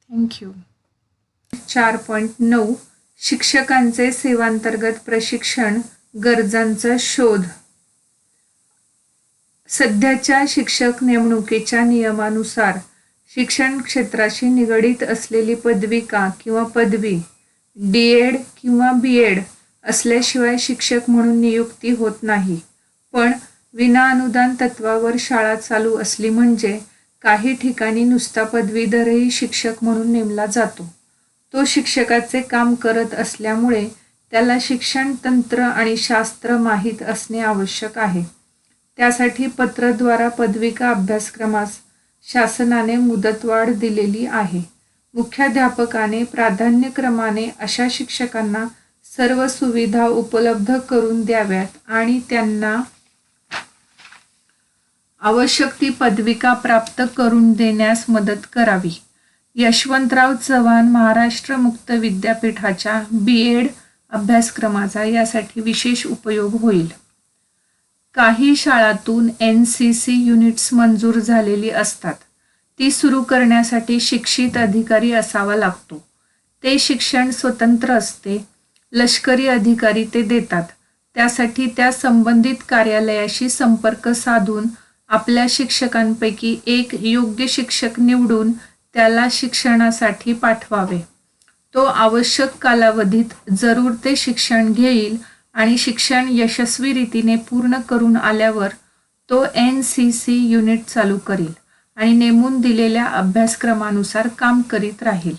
Thank you. 4.9 शिक्षकांचे सेवांतर्गत प्रशिक्षण गरजांचा शोध. सध्याच्या शिक्षक नेमणुकीच्या नियमानुसार शिक्षण क्षेत्राशी निगडीत असलेली पदविका किंवा पदवी डी.एड. किंवा बी.एड. असल्याशिवाय शिक्षक म्हणून नियुक्ती होत नाही. पण विनाअनुदान तत्त्वावर शाळा चालू असली म्हणजे काही ठिकाणी नुसता पदवीधरही शिक्षक म्हणून नेमला जातो. तो शिक्षकाचे काम करत असल्यामुळे त्याला शिक्षण तंत्र आणि शास्त्र माहीत असणे आवश्यक आहे. त्यासाठी पत्रद्वारा पदविका अभ्यासक्रमास शासनाने मुदतवाढ दिलेली आहे. मुख्याध्यापकाने प्राधान्यक्रमाने अशा शिक्षकांना सर्व सुविधा उपलब्ध करून द्याव्यात आणि त्यांना आवश्यक ती पदविका प्राप्त करून देण्यास मदत करावी. यशवंतराव चव्हाण महाराष्ट्र मुक्त विद्यापीठाच्या बी.एड. अभ्यासक्रमाचा यासाठी विशेष उपयोग होईल. काही शाळांतून NCC युनिट्स मंजूर झालेली असतात. ती सुरू करण्यासाठी शिक्षित अधिकारी असावा लागतो. ते शिक्षण स्वतंत्र असते. लष्करी अधिकारी ते देतात. त्यासाठी त्या संबंधित कार्यालयाशी संपर्क साधून आपल्या शिक्षकांपैकी एक योग्य शिक्षक निवडून त्याला शिक्षणासाठी पाठवावे. तो आवश्यक कालावधीत जरूर ते शिक्षण घेईल आणि शिक्षण यशस्वी रीतीने पूर्ण करून आल्यावर तो NCC युनिट चालू करील आणि नेमून दिलेल्या अभ्यासक्रमानुसार काम करीत राहील.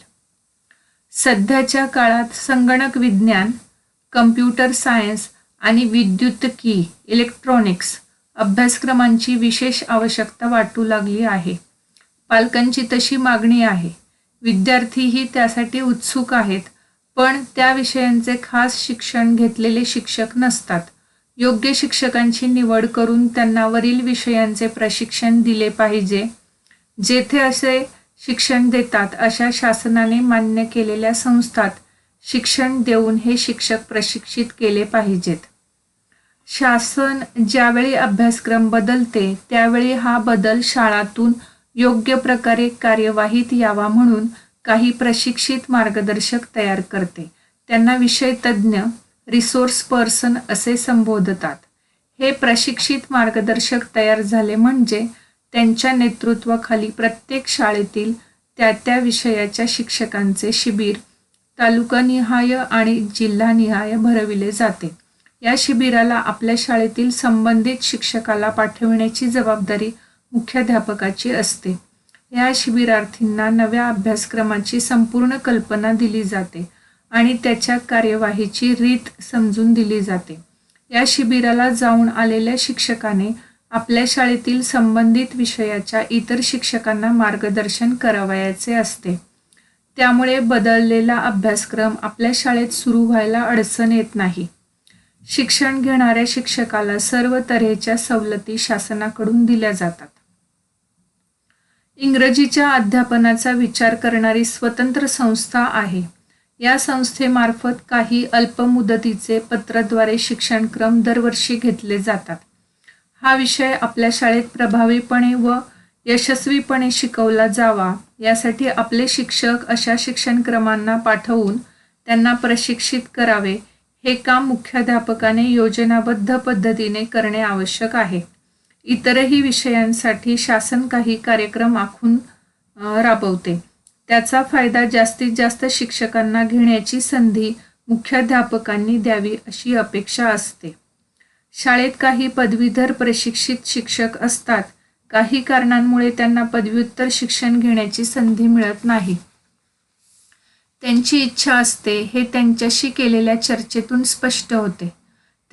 सध्याच्या काळात संगणक विज्ञान, कम्प्युटर सायन्स आणि विद्युतकी इलेक्ट्रॉनिक्स अभ्यासक्रमांची विशेष आवश्यकता वाटू लागली आहे. पालकांची तशी मागणी आहे. विद्यार्थीही त्यासाठी उत्सुक आहेत. पण त्या विषयांचे खास शिक्षण घेतलेले शिक्षक नसतात. योग्य शिक्षकांची निवड करून त्यांना वरील विषयांचे प्रशिक्षण दिले पाहिजे. जेथे असे शिक्षण देतात अशा शासनाने मान्य केलेल्या संस्थात शिक्षण देऊन हे शिक्षक प्रशिक्षित केले पाहिजेत. शासन ज्यावेळी अभ्यासक्रम बदलते त्यावेळी हा बदल शाळांतून योग्य प्रकारे कार्यवाहीत यावा म्हणून काही प्रशिक्षित मार्गदर्शक तयार करते. त्यांना विषय तज्ज्ञ, रिसोर्स पर्सन असे संबोधतात. हे प्रशिक्षित मार्गदर्शक तयार झाले म्हणजे त्यांच्या नेतृत्वाखाली प्रत्येक शाळेतील त्या विषयाच्या शिक्षकांचे शिबिर तालुकानिहाय आणि जिल्हानिहाय भरविले जाते. या शिबिराला आपल्या शाळेतील संबंधित शिक्षकाला पाठविण्याची जबाबदारी मुख्याध्यापकाची असते. या शिबिरार्थींना नव्या अभ्यासक्रमाची संपूर्ण कल्पना दिली जाते आणि त्याच्या कार्यवाहीची रीत समजून दिली जाते. या शिबिराला जाऊन आलेल्या शिक्षकाने आपल्या शाळेतील संबंधित विषयाच्या इतर शिक्षकांना मार्गदर्शन करावयाचे असते. त्यामुळे बदललेला अभ्यासक्रम आपल्या शाळेत सुरू व्हायला अडचण येत नाही. शिक्षण घेणाऱ्या शिक्षकाला सर्व तऱ्हेच्या सवलती शासनाकडून दिल्या जातात. इंग्रजीच्या अध्यापनाचा विचार करणारी स्वतंत्र संस्था आहे. या संस्थेमार्फत काही अल्पमुदतीचे पत्रद्वारे शिक्षणक्रम दरवर्षी घेतले जातात. हा विषय आपल्या शाळेत प्रभावीपणे व यशस्वीपणे शिकवला जावा यासाठी आपले शिक्षक अशा शिक्षणक्रमांना पाठवून त्यांना प्रशिक्षित करावे. हे काम मुख्याध्यापकाने योजनाबद्ध पद्धतीने करणे आवश्यक आहे. इतरही विषयांसाठी शासन काही कार्यक्रम आखून राबवते. त्याचा फायदा जास्तीत जास्त शिक्षकांना घेण्याची संधी मुख्याध्यापकांनी द्यावी अशी अपेक्षा असते. शाळेत काही पदवीधर प्रशिक्षित शिक्षक असतात. काही कारणांमुळे त्यांना पदव्युत्तर शिक्षण घेण्याची संधी मिळत नाही. त्यांची इच्छा असते हे त्यांच्याशी केलेल्या चर्चेतून स्पष्ट होते.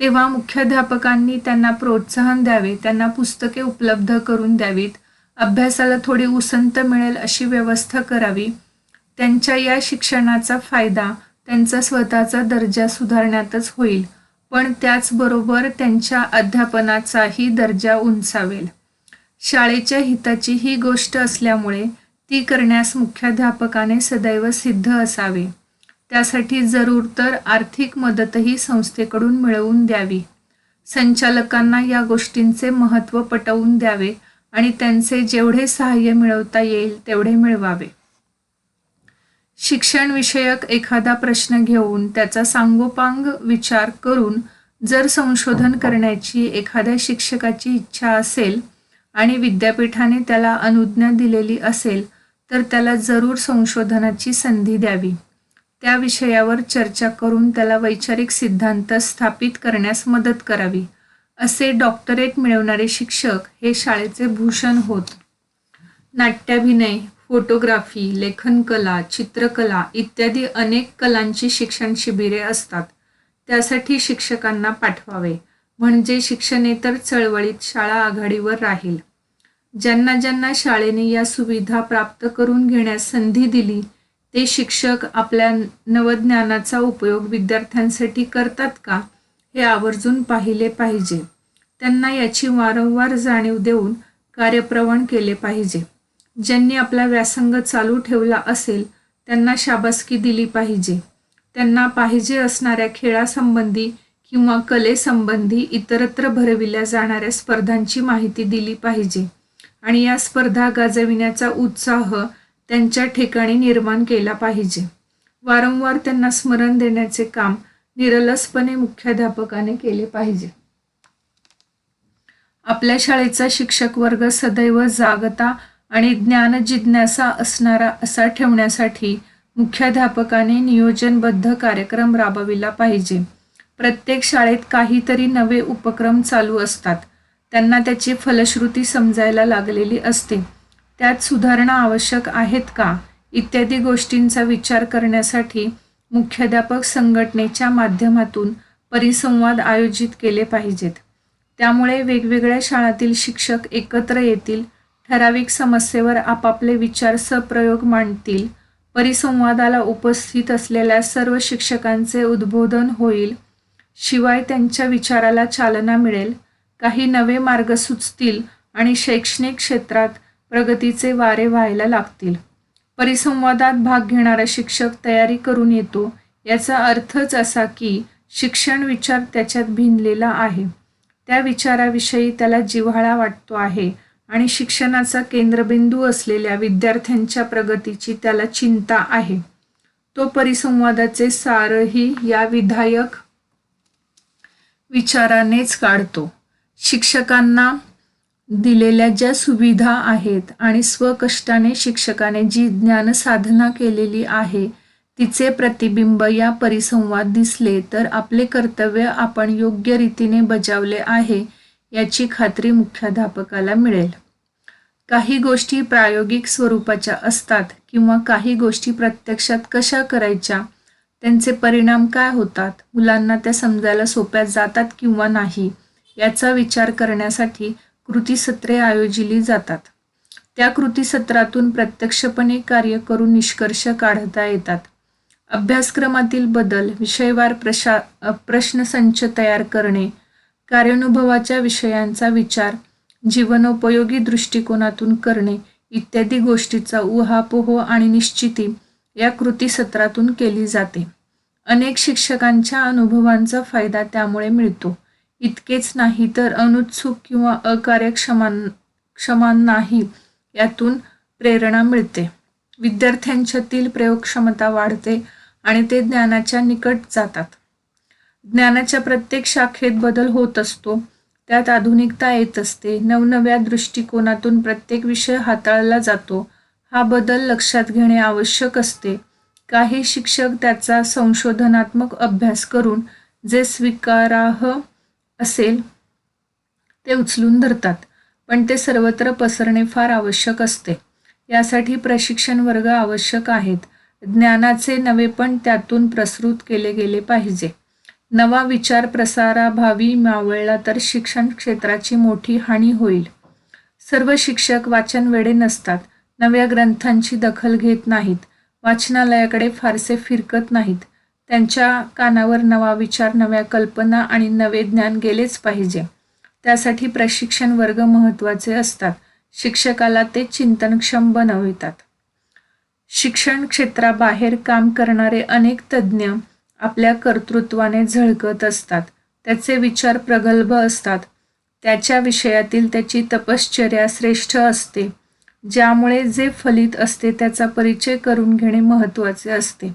तेव्हा मुख्याध्यापकांनी त्यांना प्रोत्साहन द्यावे, त्यांना पुस्तके उपलब्ध करून द्यावीत, अभ्यासाला थोडी उसंत मिळेल अशी व्यवस्था करावी. त्यांच्या या शिक्षणाचा फायदा त्यांचा स्वतःचा दर्जा सुधारण्यातच होईल, पण त्याचबरोबर त्यांच्या अध्यापनाचाही दर्जा उंचावेल. शाळेच्या हिताची ही गोष्ट असल्यामुळे ती करण्यास मुख्याध्यापकाने सदैव सिद्ध असावे. त्यासाठी जरूर तर आर्थिक मदतही संस्थेकडून मिळवून द्यावी. संचालकांना या गोष्टींचे महत्त्व पटवून द्यावे आणि त्यांचे जेवढे सहाय्य मिळवता येईल तेवढे मिळवावे. शिक्षणविषयक एखादा प्रश्न घेऊन त्याचा सांगोपांग विचार करून जर संशोधन करण्याची एखाद्या शिक्षकाची इच्छा असेल आणि विद्यापीठाने त्याला अनुज्ञा दिलेली असेल तर त्याला जरूर संशोधनाची संधी द्यावी. त्या विषयावर चर्चा करून त्याला वैचारिक सिद्धांत स्थापित करण्यास मदत करावी. असे डॉक्टरेट मिळवणारे शिक्षक हे शाळेचे भूषण होत. नाट्याभिनय, फोटोग्राफी, लेखनकला, चित्रकला इत्यादी अनेक कलांची शिक्षण शिबिरे असतात. त्यासाठी शिक्षकांना पाठवावे, म्हणजे शिक्षणेतर चळवळीत शाळा आघाडीवर राहील. ज्यांना ज्यांना शाळेने या सुविधा प्राप्त करून घेण्यास संधी दिली ते शिक्षक आपल्या नवज्ञानाचा उपयोग विद्यार्थ्यांसाठी करतात का, हे आवर्जून पाहिले पाहिजे. त्यांना याची वारंवार जाणीव देऊन कार्यप्रवण केले पाहिजे. ज्यांनी आपला व्यासंग चालू ठेवला असेल त्यांना शाबासकी दिली पाहिजे. त्यांना पाहिजे असणाऱ्या खेळासंबंधी किंवा कलेसंबंधी इतरत्र भरविल्या जाणाऱ्या स्पर्धांची माहिती दिली पाहिजे आणि या स्पर्धा गाजविण्याचा उत्साह त्यांच्या ठिकाणी निर्माण केला पाहिजे. वारंवार त्यांना स्मरण देण्याचे काम निरलसपणे मुख्याध्यापकाने केले पाहिजे. आपल्या शाळेचा शिक्षक वर्ग सदैव जागता आणि ज्ञानजिज्ञासा असणारा असा ठेवण्यासाठी मुख्याध्यापकाने नियोजनबद्ध कार्यक्रम राबविला पाहिजे. प्रत्येक शाळेत काहीतरी नवे उपक्रम चालू असतात. त्यांना त्याची फलश्रुती समजायला लागलेली असते. त्यात सुधारणा आवश्यक आहेत का इत्यादी गोष्टींचा विचार करण्यासाठी मुख्याध्यापक संघटनेच्या माध्यमातून परिसंवाद आयोजित केले पाहिजेत. त्यामुळे वेगवेगळ्या शाळांतील शिक्षक एकत्र येतील, ठराविक समस्येवर आपापले विचार सप्रयोग मांडतील, परिसंवादाला उपस्थित असलेल्या सर्व शिक्षकांचे उद्बोधन होईल, शिवाय त्यांच्या विचाराला चालना मिळेल, काही नवे मार्ग सुचतील आणि शैक्षणिक क्षेत्रात प्रगतीचे वारे व्हायला लागतील. परिसंवादात भाग घेणारा शिक्षक तयारी करून येतो याचा अर्थच असा की शिक्षण विचार त्याच्यात भिनलेला आहे. त्या विचाराविषयी त्याला जिव्हाळा वाटतो आहे आणि शिक्षणाचा केंद्रबिंदू असलेल्या विद्यार्थ्यांच्या प्रगतीची त्याला चिंता आहे. तो परिसंवादाचे सारही या विधायक विचारानेच काढतो. शिक्षकांना दिलेल्या ज्या सुविधा आहेत आणि स्वकष्टाने शिक्षकाने जी ज्ञानसाधना केलेली आहे तिचे प्रतिबिंब या परिसंवाद दिसले तर आपले कर्तव्य आपण योग्य रीतीने बजावले आहे याची खात्री मुख्याध्यापकाला मिळेल. काही गोष्टी प्रायोगिक स्वरूपाच्या असतात किंवा काही गोष्टी प्रत्यक्षात कशा करायच्या, त्यांचे परिणाम काय होतात, मुलांना त्या समजायला सोप्या जातात किंवा नाही याचा विचार करण्यासाठी कृतीसत्रे आयोजिली जातात. त्या कृतीसत्रातून प्रत्यक्षपणे कार्य करून निष्कर्ष काढता येतात. अभ्यासक्रमातील बदल, विषयवार प्रश्नसंच तयार करणे, कार्यानुभवाच्या विषयांचा विचार जीवनोपयोगी दृष्टिकोनातून करणे इत्यादी गोष्टीचा उहापोह आणि निश्चिती या कृतीसत्रातून केली जाते. अनेक शिक्षकांच्या अनुभवांचा फायदा त्यामुळे मिळतो. इतकेच नाही तर अनुत्सुक किंवा अकार्यक्षमांनाही यातून प्रेरणा मिळते. विद्यार्थ्यांच्यातील प्रयोगक्षमता वाढते आणि ते ज्ञानाच्या निकट जातात. ज्ञानाच्या प्रत्येक शाखेत बदल होत असतो. त्यात आधुनिकता येत असते. नवनव्या दृष्टिकोनातून प्रत्येक विषय हाताळला जातो. हा बदल लक्षात घेणे आवश्यक असते. काही शिक्षक त्याचा संशोधनात्मक अभ्यास करून जे स्वीकारार्ह असेल ते उचलून धरतात, पण ते सर्वत्र पसरणे फार आवश्यक असते. यासाठी प्रशिक्षण वर्ग आवश्यक आहेत. ज्ञानाचे नवेपण त्यातून प्रसृत केले गेले पाहिजे. नवा विचार प्रसाराभावी मावळला तर शिक्षण क्षेत्राची मोठी हानी होईल. सर्व शिक्षक वाचनवेडे नसतात. नव्या ग्रंथांची दखल घेत नाहीत. वाचनालयाकडे फारसे फिरकत नाहीत. त्यांच्या कानावर नवा विचार, नव्या कल्पना आणि नवे ज्ञान गेलेच पाहिजे. त्यासाठी प्रशिक्षण वर्ग महत्त्वाचे असतात. शिक्षकाला ते चिंतनक्षम बनवितात. शिक्षण क्षेत्राबाहेर काम करणारे अनेक तज्ज्ञ आपल्या कर्तृत्वाने झळकत असतात. त्याचे विचार प्रगल्भ असतात. त्याच्या विषयातील त्याची तपश्चर्या श्रेष्ठ असते. ज्यामुळे जे फलित असते त्याचा परिचय करून घेणे महत्त्वाचे असते.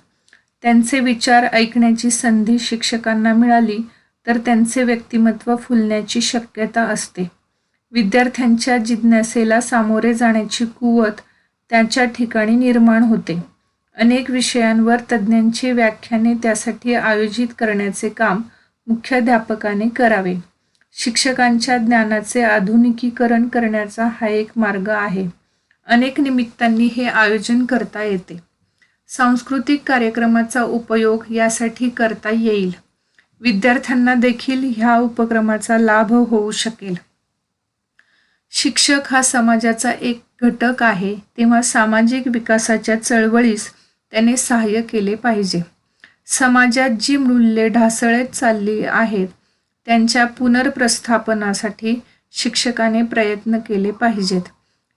त्यांचे विचार ऐकण्याची संधी शिक्षकांना मिळाली तर त्यांचे व्यक्तिमत्व फुलण्याची शक्यता असते. विद्यार्थ्यांच्या जिज्ञासेला सामोरे जाण्याची कुवत त्यांच्या ठिकाणी निर्माण होते. अनेक विषयांवर तज्ज्ञांची व्याख्याने त्यासाठी आयोजित करण्याचे काम मुख्याध्यापकाने करावे. शिक्षकांच्या ज्ञानाचे आधुनिकीकरण करण्याचा हा एक मार्ग आहे. अनेक निमित्तांनी हे आयोजन करता येते. सांस्कृतिक कार्यक्रमाचा उपयोग यासाठी करता येईल. विद्यार्थ्यांना देखील ह्या उपक्रमाचा लाभ होऊ शकेल. शिक्षक हा समाजाचा एक घटक आहे, तेव्हा सामाजिक विकासाच्या चळवळीस त्याने सहाय्य केले पाहिजे. समाजात जी मूल्ये ढासळत चालली आहेत त्यांच्या पुनर्प्रस्थापनासाठी शिक्षकाने प्रयत्न केले पाहिजेत.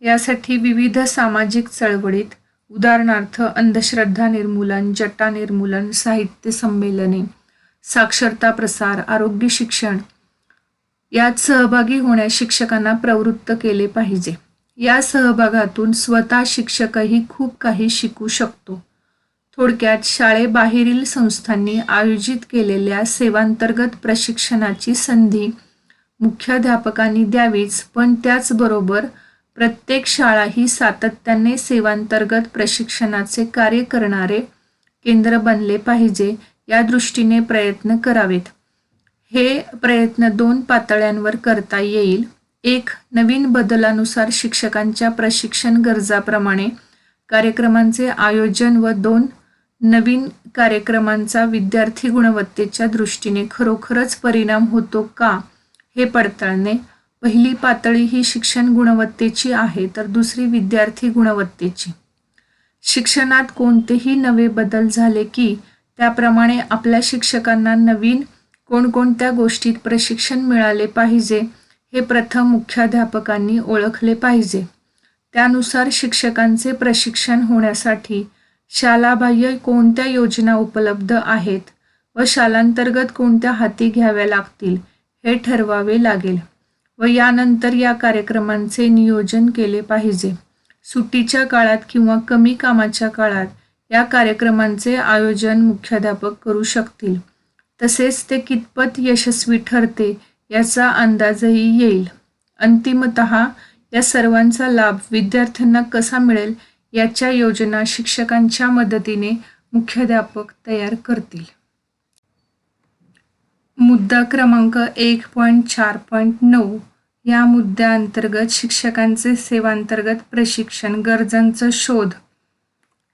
यासाठी विविध सामाजिक चळवळीत, उदाहरणार्थ अंधश्रद्धा निर्मूलन, जटा निर्मूलन, साहित्य संमेलने, साक्षरता प्रसार, आरोग्य शिक्षण यात सहभागी होण्यास शिक्षकांना प्रवृत्त केले पाहिजे. या सहभागातून स्वतः शिक्षकही खूप काही शिकू शकतो. थोडक्यात शाळेबाहेरील संस्थांनी आयोजित केलेल्या सेवांतर्गत प्रशिक्षणाची संधी मुख्याध्यापकांनी द्यावीच, पण त्याचबरोबर प्रत्येक शाळा ही सातत्याने सेवांतर्गत प्रशिक्षणाचे कार्य करणारे केंद्र बनले पाहिजे या दृष्टीने प्रयत्न करावेत. हे प्रयत्न 2 पातळ्यांवर करता येईल. 1. नवीन बदलानुसार शिक्षकांच्या प्रशिक्षण गरजाप्रमाणे कार्यक्रमांचे आयोजन व 2. नवीन कार्यक्रमांचा विद्यार्थी गुणवत्तेच्या दृष्टीने खरोखरच परिणाम होतो का हे पडताळणे. पहिली पातळी ही शिक्षण गुणवत्तेची आहे तर दुसरी विद्यार्थी गुणवत्तेची. शिक्षणात कोणतेही नवे बदल झाले की त्याप्रमाणे आपल्या शिक्षकांना नवीन कोणकोणत्या गोष्टीत प्रशिक्षण मिळाले पाहिजे हे प्रथम मुख्याध्यापकांनी ओळखले पाहिजे. त्यानुसार शिक्षकांचे प्रशिक्षण होण्यासाठी शालाबाह्य कोणत्या योजना उपलब्ध आहेत व शालांतर्गत कोणत्या हाती घ्याव्या लागतील हे ठरवावे लागेल व यानंतर या कार्यक्रमांचे नियोजन केले पाहिजे. सुट्टीच्या काळात किंवा कमी कामाच्या काळात या कार्यक्रमांचे आयोजन मुख्याध्यापक करू शकतील. तसेच ते कितपत यशस्वी ठरते याचा अंदाजही येईल. अंतिमतः या सर्वांचा लाभ विद्यार्थ्यांना कसा मिळेल याच्या योजना शिक्षकांच्या मदतीने मुख्याध्यापक तयार करतील. मुद्दा क्रमांक 1.4.9 या मुद्द्याअंतर्गत शिक्षकांचे सेवांतर्गत प्रशिक्षण गरजांचा शोध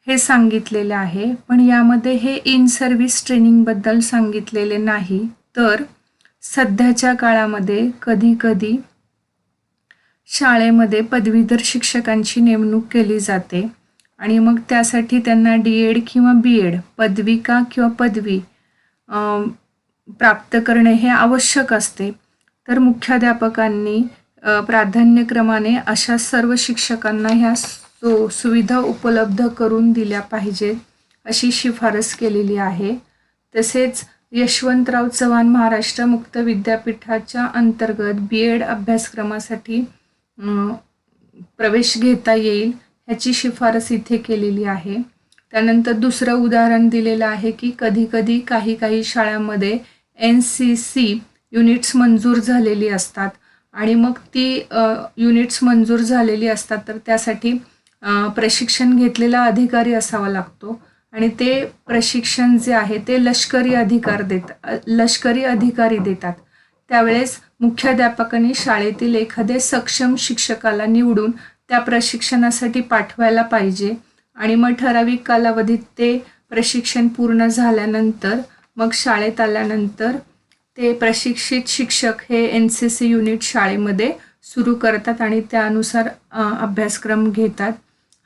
हे सांगितलेले आहे. पण यामध्ये हे इन सर्व्हिस ट्रेनिंगबद्दल सांगितलेले नाही, तर सध्याच्या काळामध्ये कधी शाळेमध्ये पदवीधर शिक्षकांची नेमणूक केली जाते आणि मग त्यासाठी त्यांना D.Ed किंवा B.Ed पदविका किंवा पदवी प्राप्त करणे हे आवश्यक असते. तर मुख्याध्यापकांनी प्राधान्यक्रमाने अशा सर्व शिक्षकांना ह्या सुविधा उपलब्ध करून दिल्या पाहिजेत अशी शिफारस केलेली आहे. तसेच यशवंतराव चव्हाण महाराष्ट्र मुक्त विद्यापीठाच्या अंतर्गत B.Ed अभ्यासक्रमासाठी प्रवेश घेता येईल ह्याची शिफारस इथे केलेली आहे. त्यानंतर दुसरं उदाहरण दिलेलं आहे की कधी काही शाळांमध्ये NCC युनिट्स मंजूर झालेली असतात आणि मग ती युनिट्स मंजूर झालेली असतात तर त्यासाठी प्रशिक्षण घेतलेला अधिकारी असावा लागतो आणि ते प्रशिक्षण जे आहे ते लष्करी अधिकारी देतात. त्यावेळेस मुख्याध्यापकांनी शाळेतील एखादे सक्षम शिक्षकाला निवडून त्या प्रशिक्षणासाठी पाठवायला पाहिजे आणि मग ठराविक कालावधीत ते प्रशिक्षण पूर्ण झाल्यानंतर मग शाळेत आल्यानंतर ते प्रशिक्षित शिक्षक हे NCC युनिट शाळेमध्ये सुरू करतात आणि त्यानुसार अभ्यासक्रम घेतात.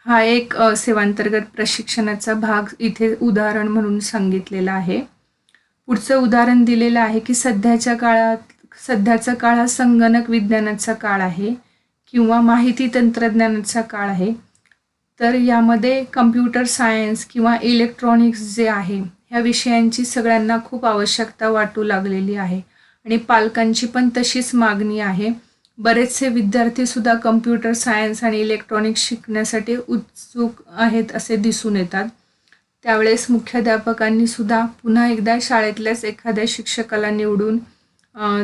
हा एक सेवांतर्गत प्रशिक्षणाचा भाग इथे उदाहरण म्हणून सांगितलेला आहे. पुढचं उदाहरण दिलेलं आहे की सध्याचा काळ हा संगणक विज्ञानाचा काळ आहे किंवा माहिती तंत्रज्ञानाचा काळ आहे. तर यामध्ये कम्प्युटर सायन्स किंवा इलेक्ट्रॉनिक्स जे आहे ह्या विषयांची सगळ्यांना खूप आवश्यकता वाटू लागलेली आहे आणि पालकांची पण तशीच मागणी आहे. बरेचसे विद्यार्थी सुद्धा कम्प्युटर सायन्स आणि इलेक्ट्रॉनिक्स शिकण्यासाठी उत्सुक आहेत असे दिसून येतात. त्यावेळेस मुख्याध्यापकांनी सुद्धा पुन्हा एकदा शाळेतल्याच एखाद्या शिक्षकाला निवडून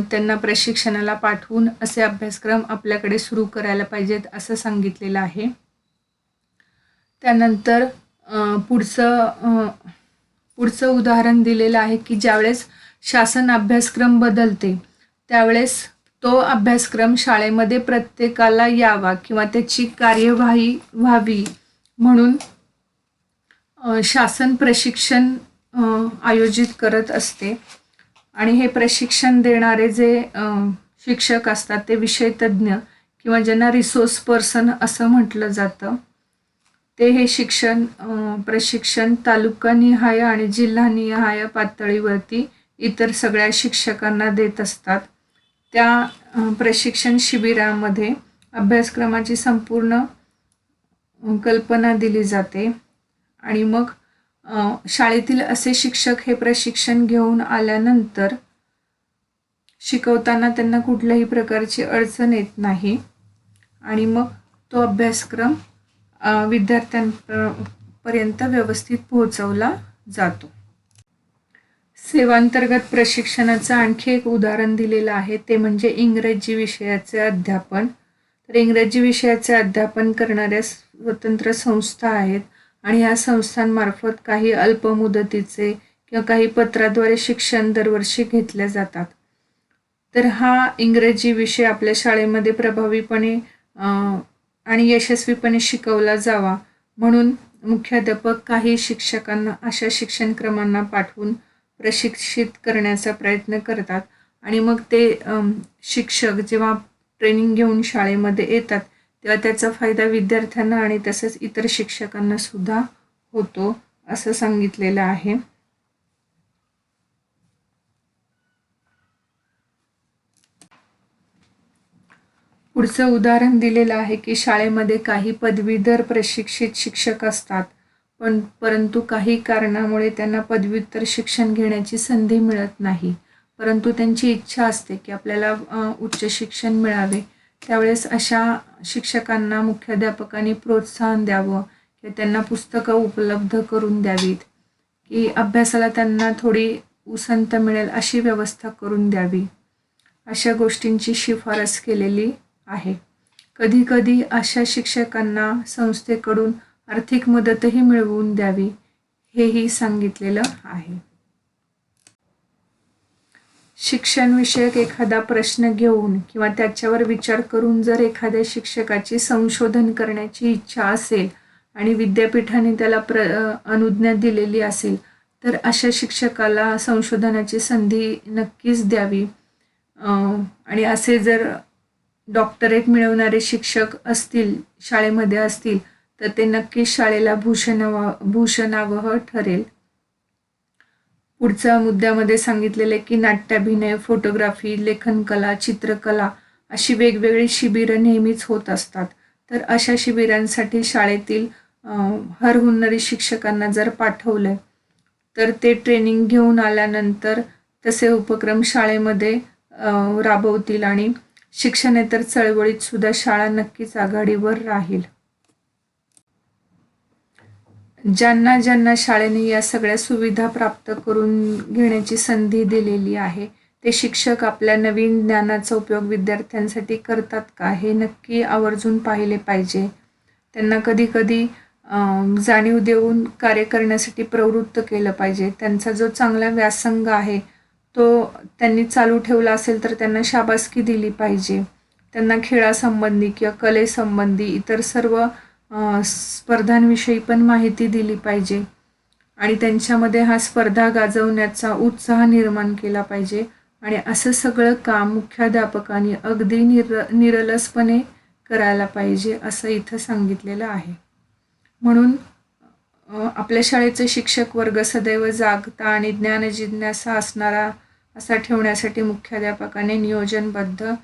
त्यांना प्रशिक्षणाला पाठवून असे अभ्यासक्रम आपल्याकडे सुरू करायला पाहिजेत असं सांगितलेलं आहे. त्यानंतर पुढचं उदाहरण दिलेलं आहे की ज्यावेळेस शासन अभ्यासक्रम बदलते त्यावेळेस तो अभ्यासक्रम शाळेमध्ये प्रत्येकाला यावा किंवा त्याची कार्यवाही व्हावी म्हणून शासन प्रशिक्षण आयोजित करत असते. आणि हे प्रशिक्षण देणारे जे शिक्षक असतात ते विषय तज्ज्ञ किंवा ज्यांना रिसोर्स पर्सन असं म्हटलं जातं, ते हे प्रशिक्षण तालुकानिहाय आणि जिल्हानिहाय पातळीवरती इतर सगळ्या शिक्षकांना देत असतात. त्या प्रशिक्षण शिबिरामध्ये अभ्यासक्रमाची संपूर्ण कल्पना दिली जाते आणि मग शाळेतील असे शिक्षक हे प्रशिक्षण घेऊन आल्यानंतर शिकवताना त्यांना कुठल्याही प्रकारची अडचण येत नाही आणि मग तो अभ्यासक्रम विद्यार्थ्यांपर्यंत व्यवस्थित पोहोचवला जातो. सेवांतर्गत प्रशिक्षणाचं आणखी एक उदाहरण दिलेलं आहे ते म्हणजे इंग्रजी विषयाचे अध्यापन. तर इंग्रजी विषयाचे अध्यापन करणाऱ्या स्वतंत्र संस्था आहेत आणि या संस्थांमार्फत काही अल्पमुदतीचे किंवा काही पत्राद्वारे शिक्षण दरवर्षी घेतले जातात. तर हा इंग्रजी विषय आपल्या शाळेमध्ये प्रभावीपणे आणि यशस्वीपणे शिकवला जावा म्हणून मुख्याध्यापक काही शिक्षकांना अशा शिक्षणक्रमांना पाठवून प्रशिक्षित करण्याचा प्रयत्न करतात आणि मग ते शिक्षक जेव्हा ट्रेनिंग घेऊन शाळेमध्ये येतात तेव्हा त्याचा फायदा विद्यार्थ्यांना आणि तसंच इतर शिक्षकांना सुद्धा होतो असं सांगितलेलं आहे. पुढचं उदाहरण दिलेलं आहे की शाळेमध्ये काही पदवीधर प्रशिक्षित शिक्षक असतात परंतु काही कारणामुळे त्यांना पदव्युत्तर शिक्षण घेण्याची संधी मिळत नाही, परंतु त्यांची इच्छा असते की आपल्याला उच्च शिक्षण मिळावे. त्यावेळेस अशा शिक्षकांना मुख्याध्यापकांनी प्रोत्साहन द्यावं किंवा त्यांना पुस्तकं उपलब्ध करून द्यावीत की अभ्यासाला त्यांना थोडी उसंत मिळेल अशी व्यवस्था करून द्यावी. अशा गोष्टींची शिफारस केलेली आहे. कधीकधी अशा शिक्षकांना संस्थेकडून आर्थिक मदतही मिळवून द्यावी हेही सांगितलेलं आहे. शिक्षणविषयक एखादा प्रश्न घेऊन किंवा त्याच्यावर विचार करून जर एखाद्या शिक्षकाची संशोधन करण्याची इच्छा असेल आणि विद्यापीठाने त्याला अनुज्ञा दिलेली असेल तर अशा शिक्षकाला संशोधनाची संधी नक्कीच द्यावी. आणि असे जर डॉक्टरेट मिळवणारे शिक्षक असतील शाळेमध्ये असतील तर ते नक्कीच शाळेला भूषणावह ठरेल. पुढच्या मुद्द्यामध्ये सांगितलेले की नाट्याभिनय, फोटोग्राफी, लेखनकला, चित्रकला अशी वेगवेगळी शिबिरं नेहमीच होत असतात. तर अशा शिबिरांसाठी शाळेतील हरहुन्नरी शिक्षकांना जर पाठवलं तर ते ट्रेनिंग घेऊन आल्यानंतर तसे उपक्रम शाळेमध्ये राबवतील आणि शिक्षणेतर चळवळीत सुद्धा शाळा नक्कीच आघाडीवर राहील. ज्यांना शाळेने या सगळ्या सुविधा प्राप्त करून घेण्याची संधी दिलेली आहे ते शिक्षक आपल्या नवीन ज्ञानाचा उपयोग विद्यार्थ्यांसाठी करतात का हे नक्की आवर्जून पाहिले पाहिजे. त्यांना कधी जाणीव देऊन कार्य करण्यासाठी प्रवृत्त केलं पाहिजे. त्यांचा जो चांगला व्यासंग आहे तो त्यांनी चालू ठेवला असेल तर त्यांना शाबासकी दिली पाहिजे. त्यांना खेळासंबंधी किंवा कलेसंबंधी इतर सर्व स्पर्धांविषयी पण माहिती दिली पाहिजे आणि त्यांच्यामध्ये हा स्पर्धा गाजवण्याचा उत्साह निर्माण केला पाहिजे. आणि असं सगळं काम मुख्याध्यापकांनी अगदी निरलसपणे करायला पाहिजे असं इथं सांगितलेलं आहे. म्हणून आपल्या शाळेचे शिक्षक वर्ग सदैव जागता आणि ज्ञानजिज्ञासा असणारा असा ठेवण्यासाठी मुख्याध्यापकाने नियोजनबद्ध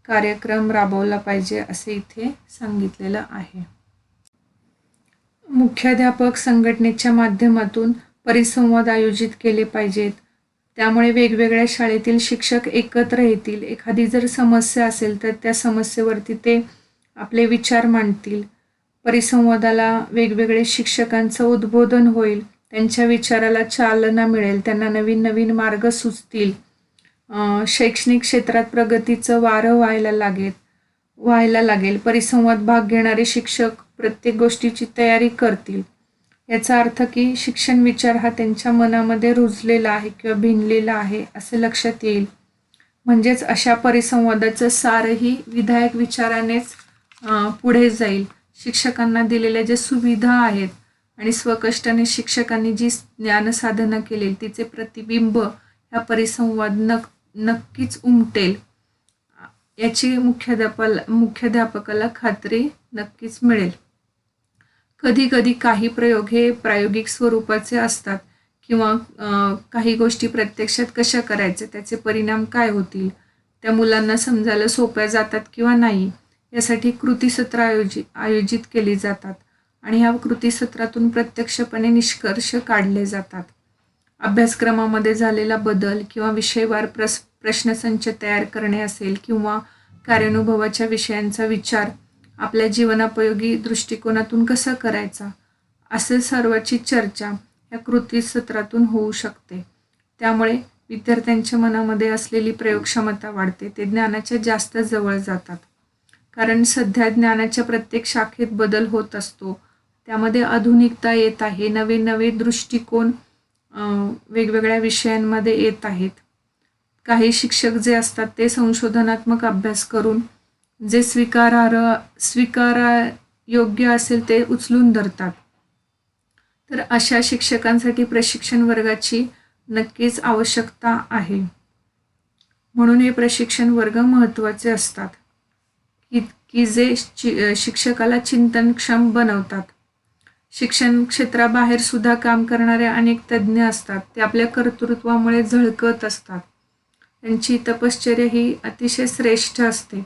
कार्यक्रम राबवला पाहिजे असे इथे सांगितलेलं आहे. मुख्याध्यापक संघटनेच्या माध्यमातून परिसंवाद आयोजित केले पाहिजेत. त्यामुळे वेगवेगळ्या शाळेतील शिक्षक एकत्र येतील. एखादी जर समस्या असेल तर त्या समस्येवरती ते आपले विचार मांडतील. परिसंवादाला वेगवेगळे शिक्षकांचं उद्बोधन होईल. त्यांच्या विचाराला चालना मिळेल. त्यांना नवीन नवीन मार्ग सुचतील. शैक्षणिक क्षेत्रात प्रगतीचं वारं व्हायला लागेल. परिसंवाद भाग घेणारे शिक्षक प्रत्येक गोष्टीची तयारी करतील. याचा अर्थ की शिक्षण विचार हा त्यांच्या मनामध्ये रुजलेला आहे किंवा भिनलेला आहे असे लक्षात येईल. म्हणजेच अशा परिसंवादाचं सारही विधायक विचारानेच पुढे जाईल. शिक्षकांना दिलेल्या ज्या सुविधा आहेत आणि स्वकष्टाने शिक्षकांनी जी ज्ञानसाधना केली तिचे प्रतिबिंब ह्या परिसंवाद नक्कीच उमटेल याची मुख्याध्यापकाला खात्री नक्कीच मिळेल. कधी कधी काही प्रयोग हे प्रायोगिक स्वरूपाचे असतात किंवा काही गोष्टी प्रत्यक्षात कशा करायच्या, त्याचे परिणाम काय होतील, त्या मुलांना समजायला सोप्या जातात किंवा नाही यासाठी कृतीसत्र आयोजित केली जातात आणि ह्या कृतीसत्रातून प्रत्यक्षपणे निष्कर्ष काढले जातात. अभ्यासक्रमामध्ये झालेला बदल किंवा विषयवार प्रश्नसंच तयार करणे असेल किंवा कार्यानुभवाच्या विषयांचा विचार आपल्या जीवनोपयोगी दृष्टिकोनातून कसा करायचा असे सर्वाची चर्चा या कृतीसत्रातून होऊ शकते. त्यामुळे विद्यार्थ्यांच्या मनामध्ये असलेली प्रयोगक्षमता वाढते. ते ज्ञानाच्या जास्त जवळ जातात. कारण सध्या ज्ञानाच्या प्रत्येक शाखेत बदल होत असतो. त्यामध्ये आधुनिकता येत आहे. नवे नवे दृष्टिकोन वेगवेगळ्या विषयांमध्ये येत आहेत. काही शिक्षक जे असतात ते संशोधनात्मक अभ्यास करून जे स्वीकारायोग्य असेल ते उचलून धरतात. तर अशा शिक्षकांसाठी प्रशिक्षण वर्गाची नक्कीच आवश्यकता आहे. म्हणून हे प्रशिक्षण वर्ग महत्त्वाचे असतात की जे शिक्षकाला चिंतनक्षम बनवतात. शिक्षण क्षेत्राबाहेर सुद्धा काम करणारे अनेक तज्ज्ञ असतात. ते आपल्या कर्तृत्वामुळे झळकत असतात. त्यांची तपश्चर्या ही अतिशय श्रेष्ठ असते.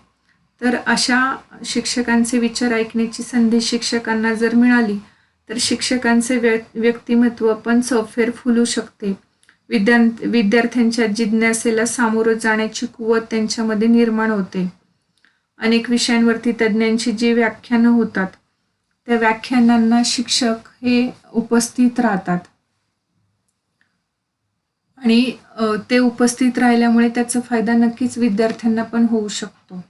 तर अशा शिक्षकांचे विचार ऐकण्याची संधी शिक्षकांना जर मिळाली तर शिक्षकांचे व्यक्तिमत्व पण चौफेर फुलू शकते. विद्यार्थ्यांच्या जिज्ञासेला सामोरं जाण्याची कुवत त्यांच्यामध्ये निर्माण होते. अनेक विषयांवरती तज्ज्ञांची जी व्याख्यानं होतात त्या व्याख्यानांना शिक्षक हे उपस्थित राहतात आणि ते उपस्थित राहिल्यामुळे त्याचा फायदा नक्कीच विद्यार्थ्यांना पण होऊ शकतो.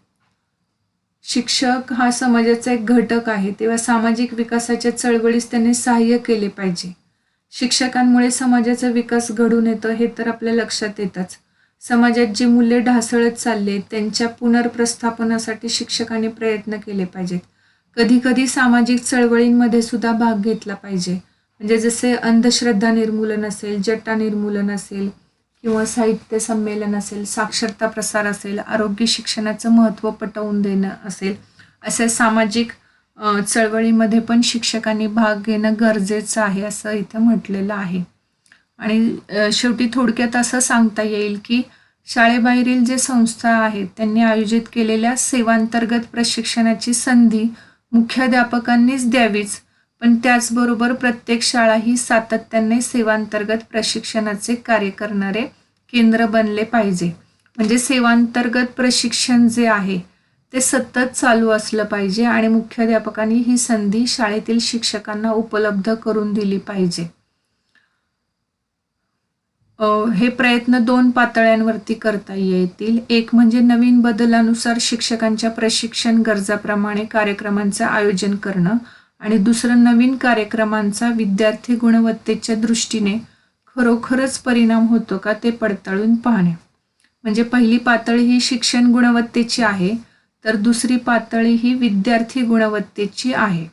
शिक्षक हा समाजाचा एक घटक आहे, तेव्हा सामाजिक विकासाच्या चळवळीस त्यांनी सहाय्य केले पाहिजे. शिक्षकांमुळे समाजाचा विकास घडून येतो हे तर आपल्या लक्षात येतच. समाजात जी मूल्ये ढासळत चालले त्यांच्या पुनर्प्रस्थापनासाठी शिक्षकांनी प्रयत्न केले पाहिजेत. कधी कधी सामाजिक चळवळींमध्ये सुद्धा भाग घेतला पाहिजे. म्हणजे जसे अंधश्रद्धा निर्मूलन असेल, जटा निर्मूलन असेल किंवा साहित्य संमेलन असेल, साक्षरता प्रसार असेल, आरोग्य शिक्षणाचं महत्त्व पटवून देणं असेल, अशा सामाजिक चळवळीमध्ये पण शिक्षकांनी भाग घेणं गरजेचं आहे असं इथं म्हटलेलं आहे. आणि शेवटी थोडक्यात असं सांगता येईल की शाळेबाहेरील जे संस्था आहेत त्यांनी आयोजित केलेल्या सेवांतर्गत प्रशिक्षणाची संधी मुख्याध्यापकांनीच द्यावीच, पण त्याचबरोबर प्रत्येक शाळा ही सातत्याने सेवांतर्गत प्रशिक्षणाचे कार्य करणारे केंद्र बनले पाहिजे. म्हणजे सेवांतर्गत प्रशिक्षण जे आहे ते सतत चालू असलं पाहिजे आणि मुख्याध्यापकांनी ही संधी शाळेतील शिक्षकांना उपलब्ध करून दिली पाहिजे. हे प्रयत्न 2 पातळ्यांवरती करता येतील. एक म्हणजे नवीन बदलानुसार शिक्षकांच्या प्रशिक्षण गरजाप्रमाणे कार्यक्रमांचं आयोजन करणं आणि दुसरं नवीन कार्यक्रमांचा विद्यार्थी गुणवत्तेच्या दृष्टीने खरोखरच परिणाम होतो का ते पडताळून पाहणे. म्हणजे पहिली पातळी ही शिक्षण गुणवत्तेची आहे तर दुसरी पातळी ही विद्यार्थी गुणवत्तेची आहे.